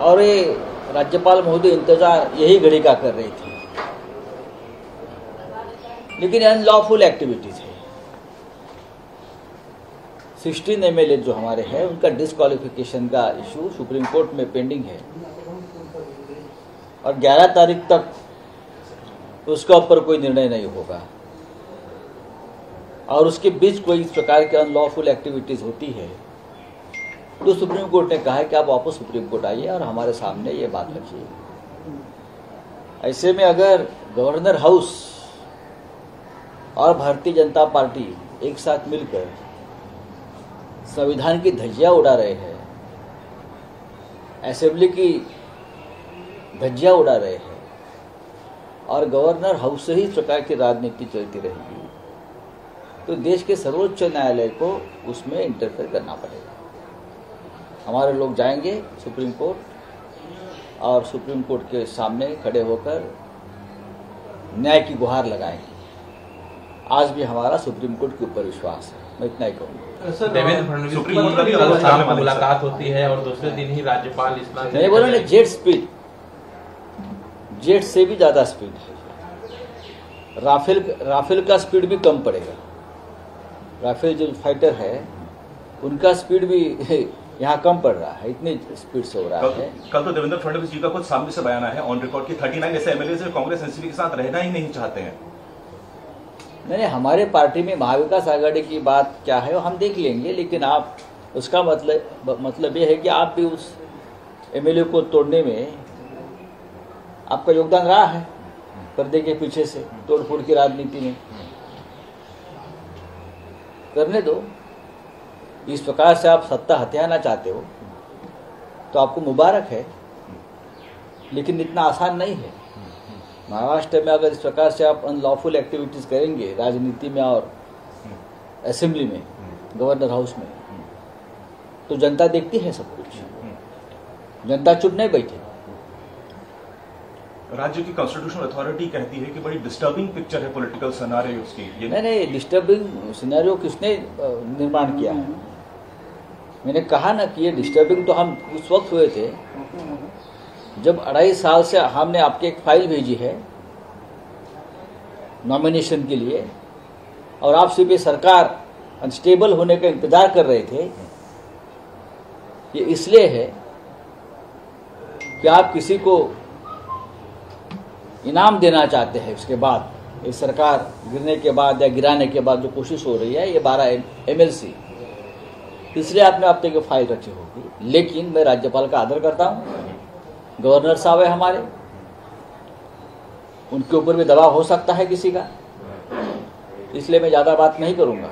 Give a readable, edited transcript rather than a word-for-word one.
और ये राज्यपाल महोदय इंतजार यही घड़ी का कर रही थी, लेकिन अनलॉफुल एक्टिविटीज है। 16 एमएलए जो हमारे हैं उनका डिस्क्वालिफिकेशन का इशू सुप्रीम कोर्ट में पेंडिंग है और 11 तारीख तक उसका ऊपर कोई निर्णय नहीं होगा। और उसके बीच कोई इस प्रकार की अनलॉफुल एक्टिविटीज होती है तो सुप्रीम कोर्ट ने कहा है कि आप वापस सुप्रीम कोर्ट आइए और हमारे सामने ये बात रखिए। ऐसे में अगर गवर्नर हाउस और भारतीय जनता पार्टी एक साथ मिलकर संविधान की धज्जियां उड़ा रहे हैं, असेंबली की धज्जियां उड़ा रहे हैं और गवर्नर हाउस से ही इस प्रकार की राजनीति चलती रहेगी तो देश के सर्वोच्च न्यायालय को उसमें इंटरफेयर करना पड़ेगा। हमारे लोग जाएंगे सुप्रीम कोर्ट और सुप्रीम कोर्ट के सामने खड़े होकर न्याय की गुहार लगाएंगे। आज भी हमारा सुप्रीम कोर्ट के ऊपर विश्वास है। मैं इतना ही कहूँगा। देवेंद्र फडणवीस की शाम को मुलाकात होती है और दूसरे दिन ही राज्यपाल इस्लाम नहीं बोला ना, जेट स्पीड, जेट से भी ज्यादा स्पीड है। राफेल का स्पीड भी कम पड़ेगा। राफेल जो फाइटर है उनका स्पीड भी यहाँ कम पड़ रहा है, इतनी स्पीड से हो रहा है। कल तो देवेंद्र फडणवीस जी का खुद सामने से बयान है ऑन रिकॉर्ड की 39 ऐसे एमएलए से कांग्रेस एनसीपी के साथ रहना ही नहीं चाहते हैं। नहीं, हमारे पार्टी में महाविकास आघाड़ी की बात क्या है वो हम देख लेंगे, लेकिन आप उसका मतलब ये है कि आप भी उस एमएलए को तोड़ने में आपका योगदान रहा है पर्दे के पीछे से तोड़फोड़ की राजनीति में। करने दो। इस प्रकार से आप सत्ता हथियाना चाहते हो तो आपको मुबारक है, लेकिन इतना आसान नहीं है। महाराष्ट्र में अगर इस प्रकार से आप अनलॉफुल एक्टिविटीज करेंगे राजनीति में और असेंबली में, गवर्नर हाउस में, तो जनता देखती है सब कुछ। जनता चुप नहीं बैठे। राज्य की कॉन्स्टिट्यूशनल अथॉरिटी कहती है कि बड़ी डिस्टर्बिंग पिक्चर है पॉलिटिकल सिनेरियो उसकी। नहीं, डिस्टर्बिंग सिनेरियो किसने निर्माण किया है? मैंने कहा ना कि ये डिस्टर्बिंग तो हम उस वक्त हुए थे जब 2.5 साल से हमने आपके एक फाइल भेजी है नॉमिनेशन के लिए और आप सिर्फ ये सरकार अनस्टेबल होने का इंतजार कर रहे थे। ये इसलिए है कि आप किसी को इनाम देना चाहते हैं। उसके बाद ये सरकार गिरने के बाद या गिराने के बाद जो कोशिश हो रही है ये 12 एमएलसी, इसलिए आपने अब तक फाइल रखी होगी। लेकिन मैं राज्यपाल का आदर करता हूँ, गवर्नर साहब है हमारे, उनके ऊपर भी दबाव हो सकता है किसी का, इसलिए मैं ज्यादा बात नहीं करूंगा।